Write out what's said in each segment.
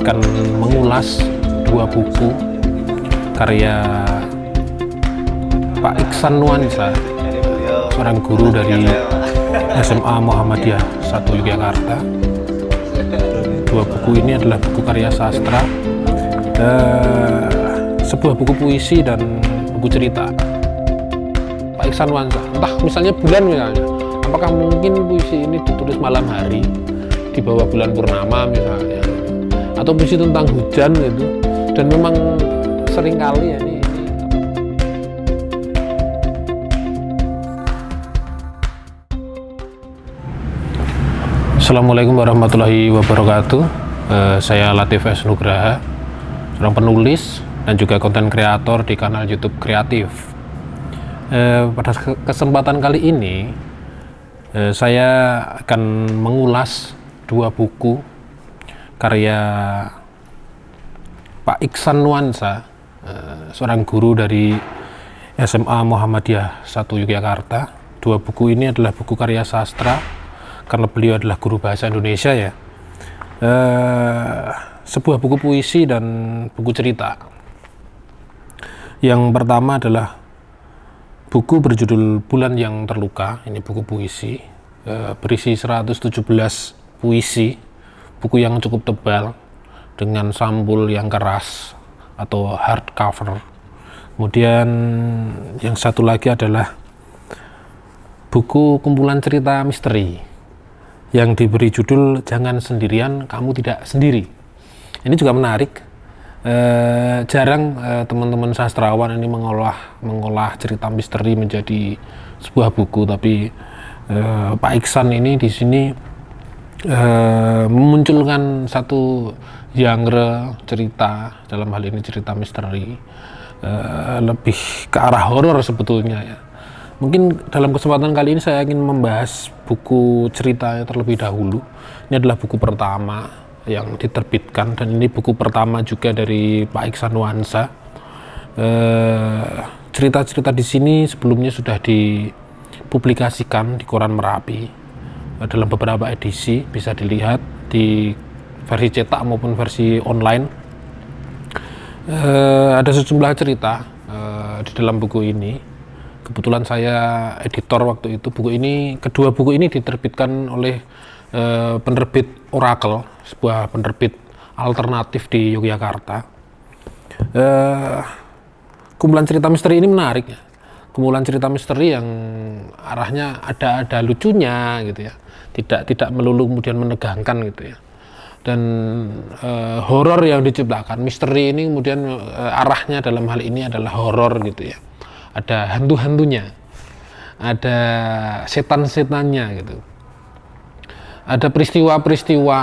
akan mengulas dua buku karya Pak Iksan Nuansa, seorang guru dari SMA Muhammadiyah 1 Yogyakarta. Dua buku ini adalah buku karya sastra, sebuah buku puisi dan buku cerita Pak Iksan Nuansa. Entah misalnya bulan misalnya, apakah mungkin puisi ini ditulis malam hari di bawah bulan purnama misalnya, atau puisi tentang hujan gitu. Dan memang seringkali ya ini Assalamualaikum warahmatullahi wabarakatuh. Saya Latif S. Nugraha, seorang penulis dan juga konten kreator di kanal YouTube Kreatif. Pada kesempatan kali ini saya akan mengulas dua buku karya Pak Iksan Nuansa, seorang guru dari SMA Muhammadiyah 1 Yogyakarta. Dua buku ini adalah buku karya sastra karena beliau adalah guru bahasa Indonesia ya. Sebuah buku puisi dan buku cerita. Yang pertama adalah buku berjudul Bulan yang Terluka. Ini buku puisi, berisi 117 puisi, buku yang cukup tebal dengan sampul yang keras atau hardcover. Kemudian yang satu lagi adalah buku kumpulan cerita misteri yang diberi judul Jangan Sendirian, Kamu Tidak Sendiri. Ini juga menarik. Jarang teman-teman sastrawan ini mengolah cerita misteri menjadi sebuah buku, tapi Pak Iksan ini di sini memunculkan satu genre cerita, dalam hal ini cerita misteri, lebih ke arah horor sebetulnya ya. Mungkin dalam kesempatan kali ini saya ingin membahas buku ceritanya terlebih dahulu. Ini adalah buku pertama yang diterbitkan dan ini buku pertama juga dari Pak Iksan Nuansa. Cerita-cerita di sini sebelumnya sudah dipublikasikan di koran Merapi dalam beberapa edisi, bisa dilihat di versi cetak maupun versi online. Ada sejumlah cerita di dalam buku ini. Kebetulan saya editor waktu itu. Kedua buku ini diterbitkan oleh penerbit Oracle, sebuah penerbit alternatif di Yogyakarta. Kumpulan cerita misteri ini menarik ya. Kumpulan cerita misteri yang arahnya ada lucunya gitu ya. Tidak melulu kemudian menegangkan gitu ya. Dan horor yang diciptakan, misteri ini kemudian arahnya dalam hal ini adalah horor gitu ya. Ada hantu-hantunya, ada setan-setannya gitu, ada peristiwa-peristiwa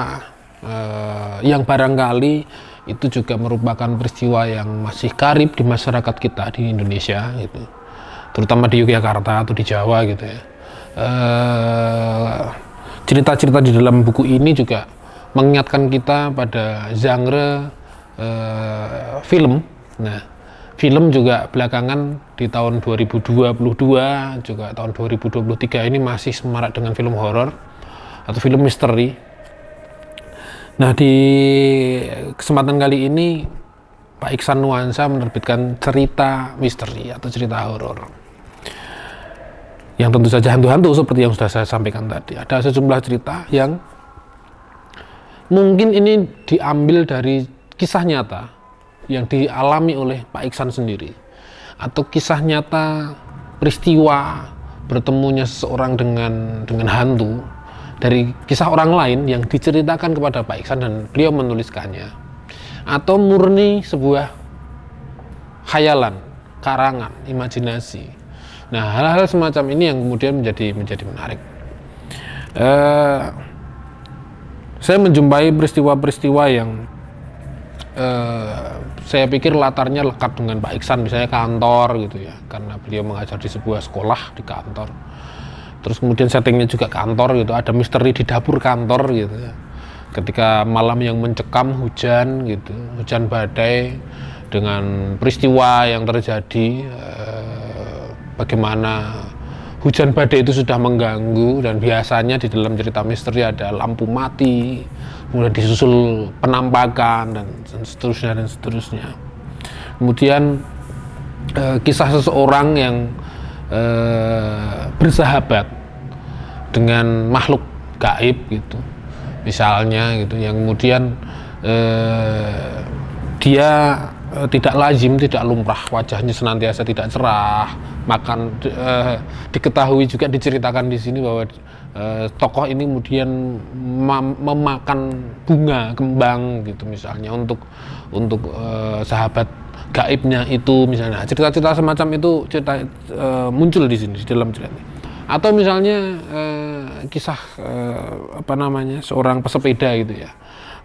yang barangkali itu juga merupakan peristiwa yang masih karib di masyarakat kita di Indonesia gitu, terutama di Yogyakarta atau di Jawa gitu ya. Cerita-cerita di dalam buku ini juga mengingatkan kita pada genre film. Nah, film juga belakangan di tahun 2022 juga tahun 2023 ini masih semarak dengan film horor atau film misteri. Nah, di kesempatan kali ini Pak Iksan Nuansa menerbitkan cerita misteri atau cerita horor yang tentu saja hantu-hantu seperti yang sudah saya sampaikan tadi. Ada sejumlah cerita yang mungkin ini diambil dari kisah nyata yang dialami oleh Pak Iksan sendiri, atau kisah nyata peristiwa bertemunya seseorang dengan hantu dari kisah orang lain yang diceritakan kepada Pak Iksan dan beliau menuliskannya, atau murni sebuah khayalan, karangan, imajinasi. Nah, hal-hal semacam ini yang kemudian menjadi menarik. Saya menjumpai peristiwa-peristiwa yang saya pikir latarnya lekat dengan Pak Iksan, misalnya kantor gitu ya, karena beliau mengajar di sebuah sekolah di kantor. Terus kemudian settingnya juga kantor gitu, ada misteri di dapur kantor gitu ya. Ketika malam yang mencekam, hujan gitu, hujan badai dengan peristiwa yang terjadi, bagaimana hujan badai itu sudah mengganggu, dan biasanya di dalam cerita misteri ada lampu mati, kemudian disusul penampakan dan seterusnya. Kemudian kisah seseorang yang bersahabat dengan makhluk gaib gitu, misalnya gitu, yang kemudian dia tidak lazim, tidak lumrah, wajahnya senantiasa tidak cerah, makan diketahui juga, diceritakan di sini bahwa tokoh ini kemudian memakan bunga kembang gitu misalnya untuk sahabat gaibnya itu, misalnya cerita-cerita semacam itu muncul di sini di dalam cerita ini. Atau misalnya kisah seorang pesepeda gitu ya,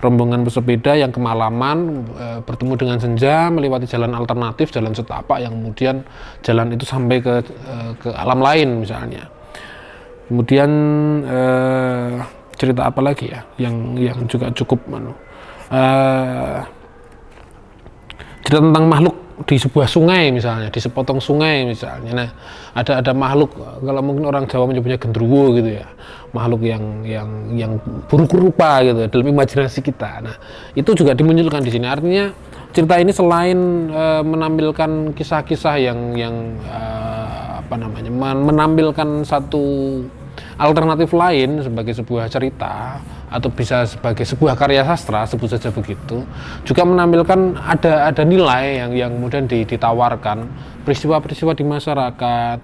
rombongan pesepeda yang kemalaman bertemu dengan senja melewati jalan alternatif, jalan setapak, yang kemudian jalan itu sampai ke alam lain misalnya. Kemudian cerita apa lagi ya yang juga cukup cerita tentang makhluk di sebuah sungai misalnya, di sepotong sungai misalnya. Nah, ada makhluk, kalau mungkin orang Jawa menyebutnya gendruwo gitu ya, makhluk yang buruk rupa gitu dalam imajinasi kita. Nah, itu juga dimunculkan di sini. Artinya cerita ini selain menampilkan kisah-kisah yang menampilkan satu alternatif lain sebagai sebuah cerita atau bisa sebagai sebuah karya sastra, sebut saja begitu, juga menampilkan ada nilai yang kemudian ditawarkan, peristiwa-peristiwa di masyarakat,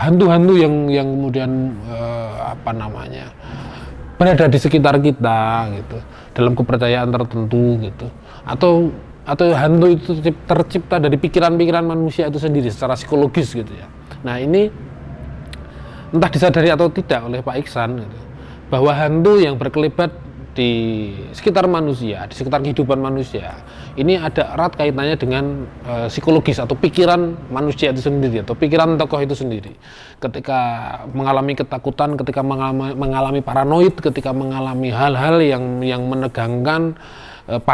hantu-hantu yang kemudian berada di sekitar kita gitu, dalam kepercayaan tertentu gitu, atau hantu itu tercipta dari pikiran-pikiran manusia itu sendiri secara psikologis gitu ya. Nah, ini entah disadari atau tidak oleh Pak Iksan gitu, bahwa hantu yang berkelebat di sekitar manusia, di sekitar kehidupan manusia, ini ada erat kaitannya dengan psikologis atau pikiran manusia itu sendiri, atau pikiran tokoh itu sendiri. Ketika mengalami ketakutan, ketika mengalami paranoid, ketika mengalami hal-hal yang menegangkan,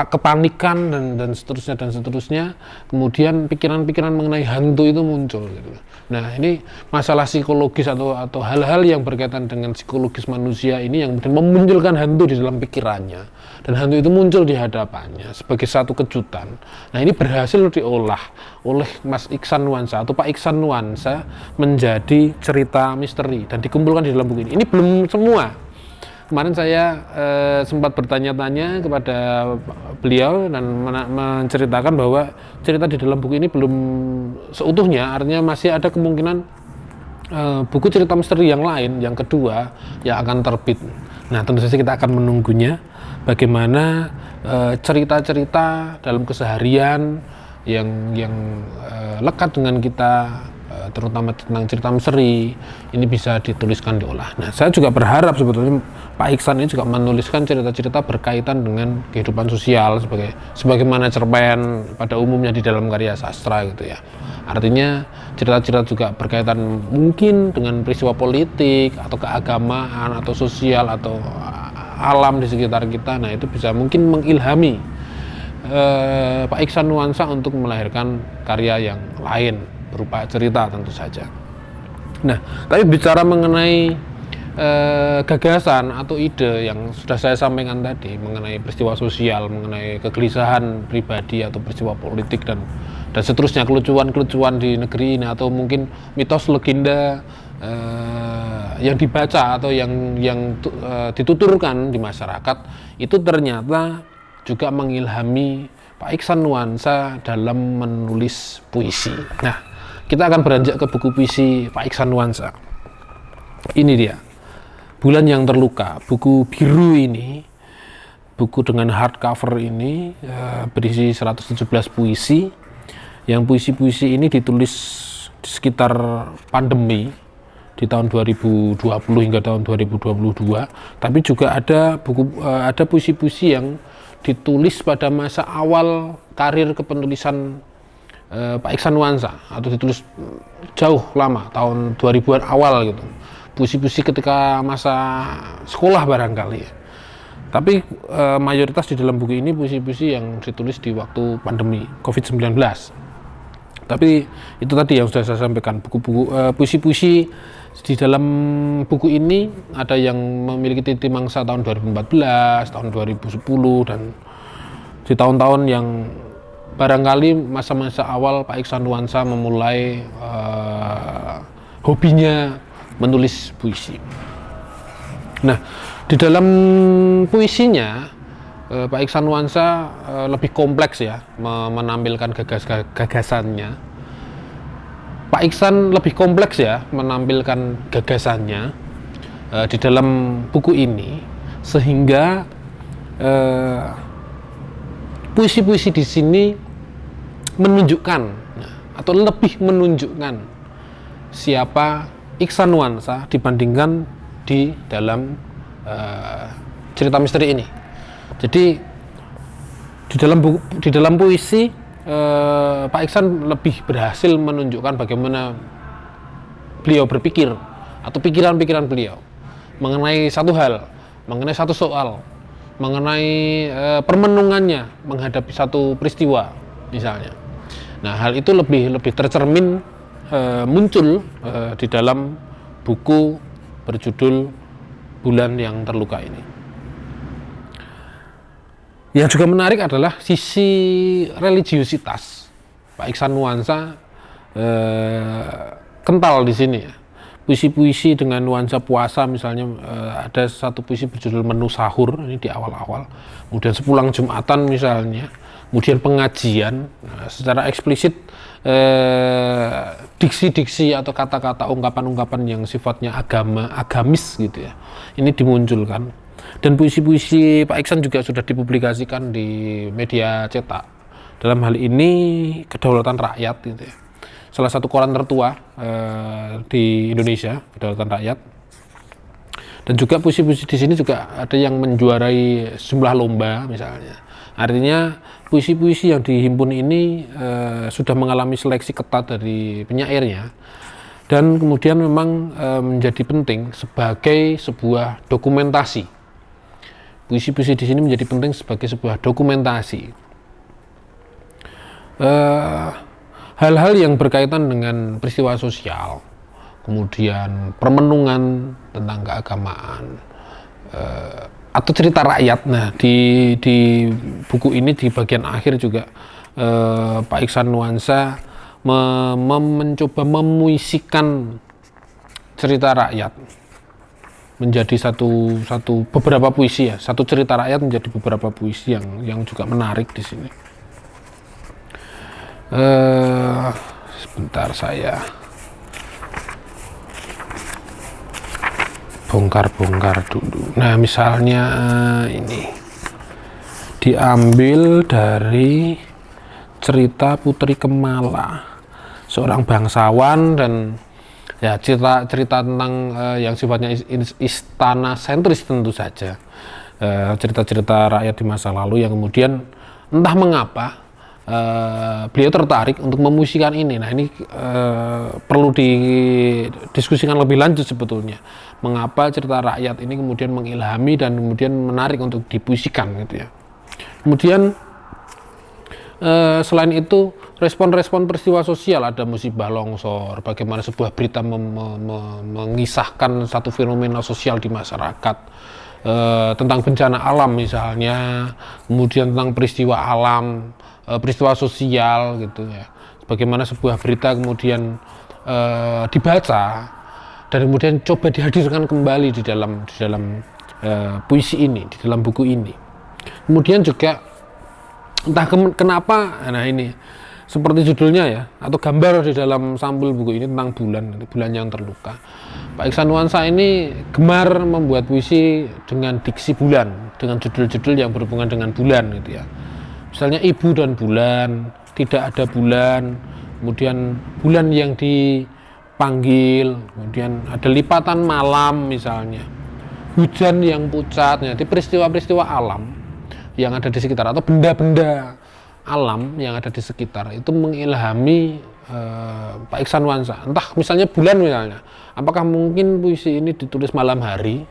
kepanikan dan seterusnya, kemudian pikiran-pikiran mengenai hantu itu muncul gitu. Nah, ini masalah psikologis atau hal-hal yang berkaitan dengan psikologis manusia ini yang kemudian memunculkan hantu di dalam pikirannya, dan hantu itu muncul di hadapannya sebagai satu kejutan. Nah, ini berhasil diolah oleh Mas Iksan Nuansa atau Pak Iksan Nuansa menjadi cerita misteri dan dikumpulkan di dalam buku ini. Ini belum semua. Kemarin saya sempat bertanya-tanya kepada beliau dan menceritakan bahwa cerita di dalam buku ini belum seutuhnya, artinya masih ada kemungkinan buku cerita misteri yang lain, yang kedua, yang akan terbit. Nah, tentu saja kita akan menunggunya, bagaimana cerita-cerita dalam keseharian yang lekat dengan kita, terutama tentang cerita misteri ini bisa dituliskan, diolah. Nah, saya juga berharap sebetulnya Pak Iksan ini juga menuliskan cerita-cerita berkaitan dengan kehidupan sosial sebagaimana cerpen pada umumnya di dalam karya sastra gitu ya. Artinya cerita-cerita juga berkaitan mungkin dengan peristiwa politik atau keagamaan atau sosial atau alam di sekitar kita. Nah, itu bisa mungkin mengilhami Pak Iksan Nuansa untuk melahirkan karya yang lain berupa cerita tentu saja. Nah, tapi bicara mengenai gagasan atau ide yang sudah saya sampaikan tadi mengenai peristiwa sosial, mengenai kegelisahan pribadi atau peristiwa politik dan seterusnya, kelucuan-kelucuan di negeri ini, atau mungkin mitos legenda yang dibaca atau yang dituturkan di masyarakat, itu ternyata juga mengilhami Pak Iksan Nuansa dalam menulis puisi. Nah, kita akan beranjak ke buku puisi Pak Iksan Nuansa. Ini dia, Bulan yang Terluka. Buku biru ini, buku dengan hardcover ini berisi 117 puisi. Yang puisi-puisi ini ditulis di sekitar pandemi di tahun 2020 hingga tahun 2022. Tapi juga ada puisi-puisi yang ditulis pada masa awal karir kepenulisan Pak Iksan Nuansa, atau ditulis jauh lama, tahun 2000-an awal gitu. Puisi-puisi ketika masa sekolah barangkali ya. Tapi mayoritas di dalam buku ini puisi-puisi yang ditulis di waktu pandemi COVID-19. Tapi itu tadi yang sudah saya sampaikan, buku-buku puisi-puisi di dalam buku ini ada yang memiliki titik mangsa tahun 2014, tahun 2010, dan di tahun-tahun yang barangkali masa-masa awal Pak Iksan Nuansa memulai hobinya menulis puisi. Nah, di dalam puisinya Pak Iksan Nuansa lebih kompleks ya menampilkan gagasannya. Pak Iksan lebih kompleks ya menampilkan gagasannya di dalam buku ini, sehingga puisi-puisi di sini menunjukkan atau lebih menunjukkan siapa Iksan Nuansa dibandingkan di dalam cerita misteri ini. Jadi di dalam puisi Pak Iksan lebih berhasil menunjukkan bagaimana beliau berpikir atau pikiran-pikiran beliau mengenai satu hal, mengenai satu soal, mengenai permenungannya menghadapi satu peristiwa misalnya. Nah, hal itu lebih tercermin muncul di dalam buku berjudul Bulan yang Terluka ini. Yang juga menarik adalah sisi religiusitas Pak Iksan Nuansa kental di sini ya. Puisi-puisi dengan nuansa puasa misalnya, ada satu puisi berjudul Menu Sahur, ini di awal-awal, kemudian Sepulang Jumatan misalnya, kemudian pengajian. Nah, secara eksplisit diksi-diksi atau kata-kata ungkapan-ungkapan yang sifatnya agamis gitu ya, ini dimunculkan. Dan puisi-puisi Pak Iksan juga sudah dipublikasikan di media cetak. Dalam hal ini Kedaulatan Rakyat gitu ya. Salah satu koran tertua di Indonesia, Kedaulatan Rakyat. Dan juga puisi-puisi di sini juga ada yang menjuarai sejumlah lomba misalnya. Artinya puisi-puisi yang dihimpun ini sudah mengalami seleksi ketat dari penyairnya. Dan kemudian memang menjadi penting sebagai sebuah dokumentasi. Puisi-puisi di sini menjadi penting sebagai sebuah dokumentasi. Hal-hal yang berkaitan dengan peristiwa sosial, kemudian permenungan tentang keagamaan, atau cerita rakyat. Nah, di buku ini di bagian akhir juga Pak Iksan Nuansa mencoba memuisikan cerita rakyat menjadi beberapa puisi ya, satu cerita rakyat menjadi beberapa puisi yang juga menarik di sini. Sebentar saya bongkar dulu. Nah, misalnya ini diambil dari cerita Putri Kemala, seorang bangsawan, dan ya cerita tentang yang sifatnya istana sentris tentu saja, cerita-cerita rakyat di masa lalu yang kemudian entah mengapa beliau tertarik untuk memuisikan ini. Nah, ini perlu didiskusikan lebih lanjut sebetulnya, mengapa cerita rakyat ini kemudian mengilhami dan kemudian menarik untuk dipuisikan gitu ya. Kemudian selain itu, respon-respon peristiwa sosial, ada musibah longsor, bagaimana sebuah berita mengisahkan satu fenomena sosial di masyarakat, tentang bencana alam misalnya, kemudian tentang peristiwa alam, peristiwa sosial gitu ya, bagaimana sebuah berita kemudian dibaca dan kemudian coba dihadirkan kembali di dalam puisi ini, di dalam buku ini. Kemudian juga entah kenapa, nah ini seperti judulnya ya, atau gambar di dalam sampul buku ini tentang bulan yang terluka. Pak Iksan Nuansa ini gemar membuat puisi dengan diksi bulan, dengan judul-judul yang berhubungan dengan bulan gitu ya. Misalnya Ibu dan Bulan, Tidak Ada Bulan, kemudian Bulan yang Dipanggil, kemudian ada Lipatan Malam misalnya, Hujan yang Pucat. Jadi peristiwa-peristiwa alam yang ada di sekitar atau benda-benda alam yang ada di sekitar itu mengilhami Pak Iksan Nuansa. Entah misalnya bulan misalnya, apakah mungkin puisi ini ditulis malam hari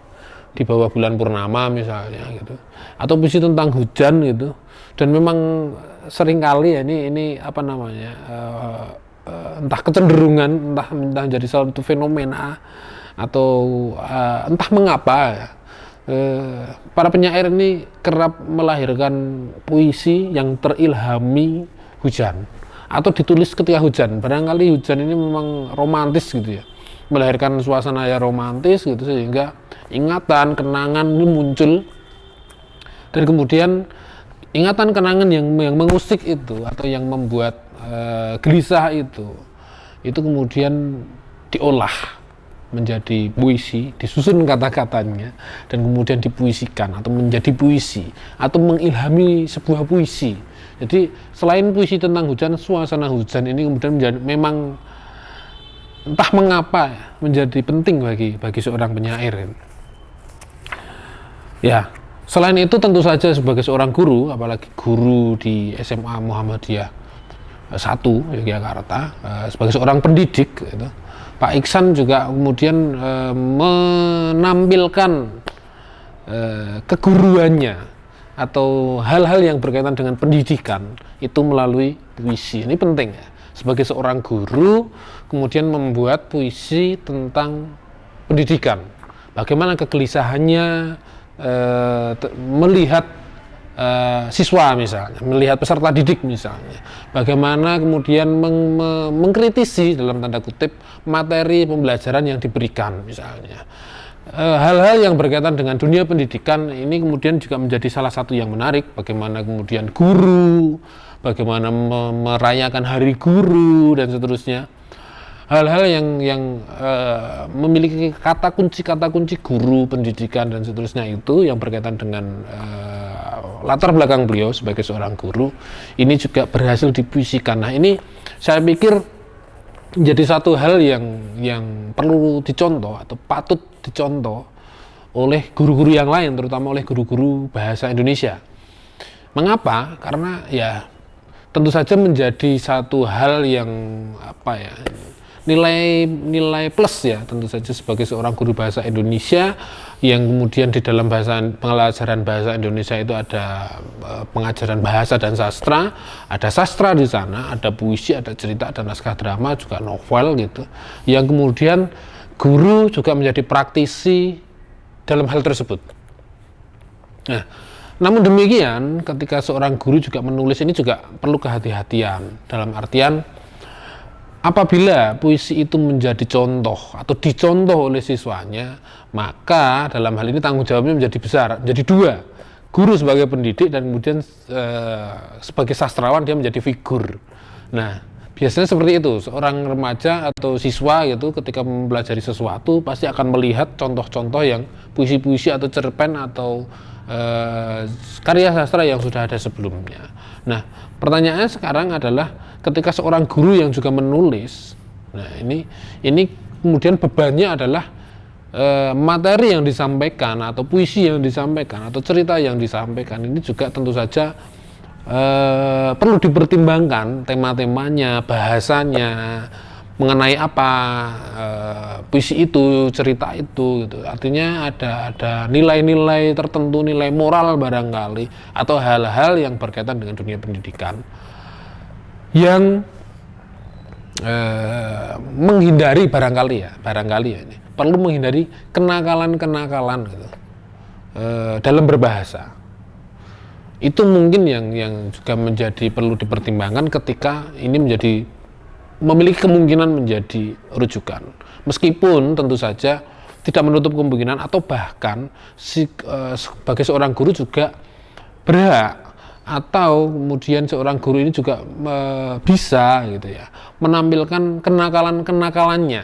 di bawah bulan purnama misalnya gitu, atau puisi tentang hujan gitu. Dan memang seringkali ya ini apa namanya, entah kecenderungan, entah jadi suatu fenomena atau entah mengapa ya, para penyair ini kerap melahirkan puisi yang terilhami hujan atau ditulis ketika hujan. Barangkali hujan ini memang romantis gitu ya, melahirkan suasana yang romantis gitu, sehingga ingatan, kenangan ini muncul, dan kemudian ingatan, kenangan yang mengusik itu atau yang membuat gelisah itu kemudian diolah menjadi puisi, disusun kata-katanya dan kemudian dipuisikan atau menjadi puisi atau mengilhami sebuah puisi. Jadi selain puisi tentang hujan, suasana hujan ini kemudian menjadi, memang entah mengapa menjadi penting bagi seorang penyair. Ya, selain itu tentu saja sebagai seorang guru, apalagi guru di SMA Muhammadiyah 1 Yogyakarta, sebagai seorang pendidik gitu, Pak Iksan juga kemudian menampilkan keguruannya atau hal-hal yang berkaitan dengan pendidikan itu melalui puisi. Ini penting ya, sebagai seorang guru kemudian membuat puisi tentang pendidikan, bagaimana kegelisahannya melihat siswa misalnya, melihat peserta didik misalnya, bagaimana kemudian mengkritisi dalam tanda kutip materi pembelajaran yang diberikan misalnya. Hal-hal yang berkaitan dengan dunia pendidikan ini kemudian juga menjadi salah satu yang menarik, bagaimana kemudian guru, bagaimana merayakan hari guru dan seterusnya. Hal-hal yang memiliki kata kunci guru, pendidikan dan seterusnya itu yang berkaitan dengan latar belakang beliau sebagai seorang guru ini juga berhasil dipuisikan. Nah, ini saya pikir menjadi satu hal yang perlu dicontoh atau patut dicontoh oleh guru-guru yang lain, terutama oleh guru-guru bahasa Indonesia. Mengapa? Karena ya tentu saja menjadi satu hal yang nilai plus ya, tentu saja sebagai seorang guru bahasa Indonesia yang kemudian di dalam pelajaran bahasa Indonesia itu ada pengajaran bahasa dan sastra, ada sastra di sana, ada puisi, ada cerita, ada naskah drama, juga novel gitu, yang kemudian guru juga menjadi praktisi dalam hal tersebut. Nah, namun demikian ketika seorang guru juga menulis ini juga perlu kehati-hatian, dalam artian apabila puisi itu menjadi contoh atau dicontoh oleh siswanya, maka dalam hal ini tanggung jawabnya menjadi besar, menjadi dua. Guru sebagai pendidik dan kemudian sebagai sastrawan dia menjadi figur. Nah, biasanya seperti itu, seorang remaja atau siswa gitu ketika mempelajari sesuatu pasti akan melihat contoh-contoh yang puisi-puisi atau cerpen atau karya sastra yang sudah ada sebelumnya. Nah, pertanyaannya sekarang adalah ketika seorang guru yang juga menulis, nah ini kemudian bebannya adalah materi yang disampaikan atau puisi yang disampaikan atau cerita yang disampaikan ini juga tentu saja perlu dipertimbangkan tema-temanya, bahasanya, mengenai apa puisi itu, cerita itu gitu. Artinya ada nilai-nilai tertentu, nilai moral barangkali atau hal-hal yang berkaitan dengan dunia pendidikan yang menghindari barangkali ya ini perlu menghindari kenakalan gitu, dalam berbahasa. Itu mungkin yang juga menjadi perlu dipertimbangkan ketika ini memiliki kemungkinan menjadi rujukan, meskipun tentu saja tidak menutup kemungkinan atau bahkan sebagai seorang guru juga berhak atau kemudian seorang guru ini juga bisa gitu ya menampilkan kenakalannya,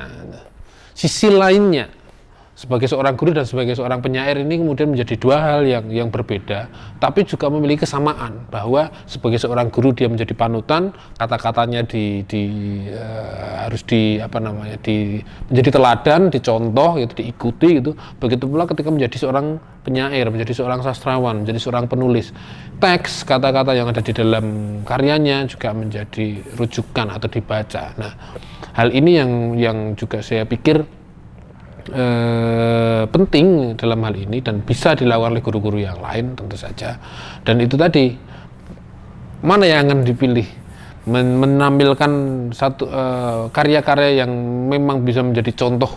sisi lainnya. Sebagai seorang guru dan sebagai seorang penyair ini kemudian menjadi dua hal yang berbeda, tapi juga memiliki kesamaan, bahwa sebagai seorang guru dia menjadi panutan, kata-katanya harus menjadi teladan, dicontoh gitu, diikuti gitu. Begitu pula ketika menjadi seorang penyair, menjadi seorang sastrawan, menjadi seorang penulis, teks kata-kata yang ada di dalam karyanya juga menjadi rujukan atau dibaca. Nah, hal ini yang juga saya pikir penting dalam hal ini dan bisa dilakukan oleh guru-guru yang lain tentu saja. Dan itu tadi, mana yang akan dipilih, menampilkan satu karya-karya yang memang bisa menjadi contoh,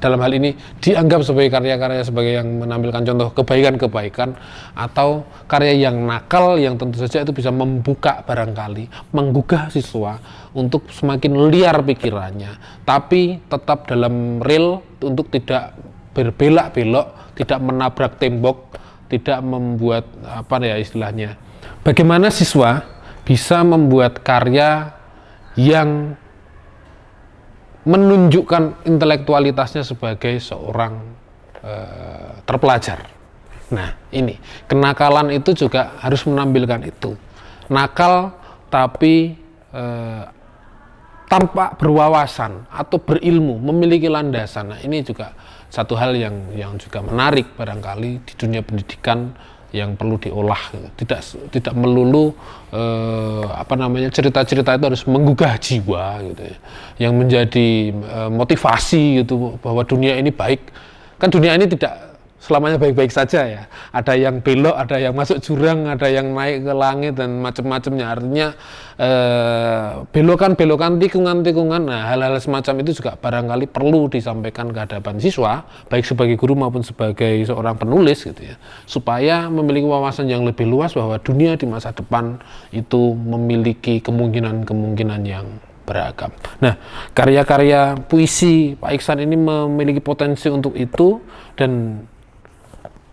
dalam hal ini dianggap sebagai karya-karya sebagai yang menampilkan contoh kebaikan-kebaikan, atau karya yang nakal yang tentu saja itu bisa membuka, barangkali menggugah siswa untuk semakin liar pikirannya, tapi tetap dalam real untuk tidak berbelak-belok, tidak menabrak tembok, tidak membuat apa ya istilahnya. Bagaimana siswa bisa membuat karya yang menunjukkan intelektualitasnya sebagai seorang terpelajar. Nah, ini kenakalan itu juga harus menampilkan itu. Nakal tapi tanpa berwawasan atau berilmu, memiliki landasan. Nah, ini juga satu hal yang juga menarik barangkali di dunia pendidikan yang perlu diolah. Tidak melulu cerita-cerita itu harus menggugah jiwa gitu ya, yang menjadi motivasi gitu bahwa dunia ini baik. Kan dunia ini tidak selamanya baik-baik saja ya, ada yang belok, ada yang masuk jurang, ada yang naik ke langit dan macam-macamnya. Artinya belokan-belokan, tikungan-tikungan, nah hal-hal semacam itu juga barangkali perlu disampaikan ke hadapan siswa, baik sebagai guru maupun sebagai seorang penulis gitu ya, supaya memiliki wawasan yang lebih luas bahwa dunia di masa depan itu memiliki kemungkinan-kemungkinan yang beragam. Nah, karya-karya puisi Pak Iksan ini memiliki potensi untuk itu, dan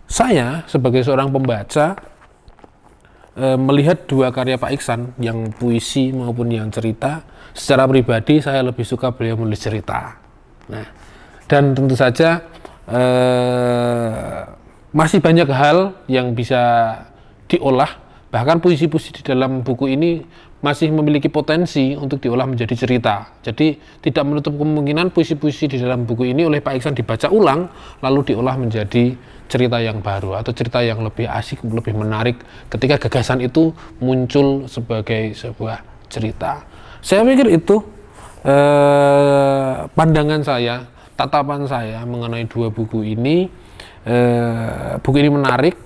saya sebagai seorang pembaca melihat dua karya Pak Iksan, yang puisi maupun yang cerita, secara pribadi saya lebih suka beliau menulis cerita. Nah, dan tentu saja masih banyak hal yang bisa diolah, bahkan puisi-puisi di dalam buku ini masih memiliki potensi untuk diolah menjadi cerita. Jadi tidak menutup kemungkinan puisi-puisi di dalam buku ini oleh Pak Iksan dibaca ulang, lalu diolah menjadi cerita yang baru atau cerita yang lebih asik, lebih menarik ketika gagasan itu muncul sebagai sebuah cerita. Saya pikir itu pandangan saya, tatapan saya mengenai dua buku ini. Buku ini menarik,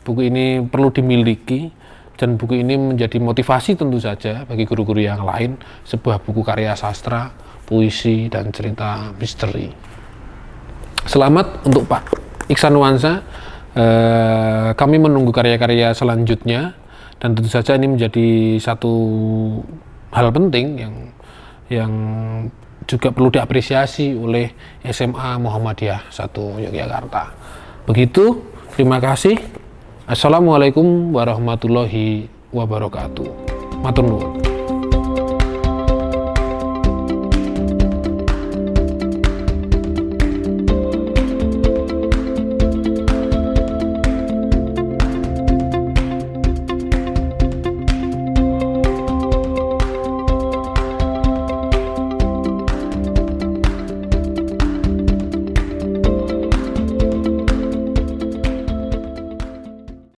buku ini perlu dimiliki, dan buku ini menjadi motivasi tentu saja bagi guru-guru yang lain, sebuah buku karya sastra, puisi, dan cerita misteri. Selamat untuk Pak Iksan Nuansa. Kami menunggu karya-karya selanjutnya, dan tentu saja ini menjadi satu hal penting yang juga perlu diapresiasi oleh SMA Muhammadiyah 1 Yogyakarta. Begitu, terima kasih. Assalamualaikum warahmatullahi wabarakatuh. Matur nuwun.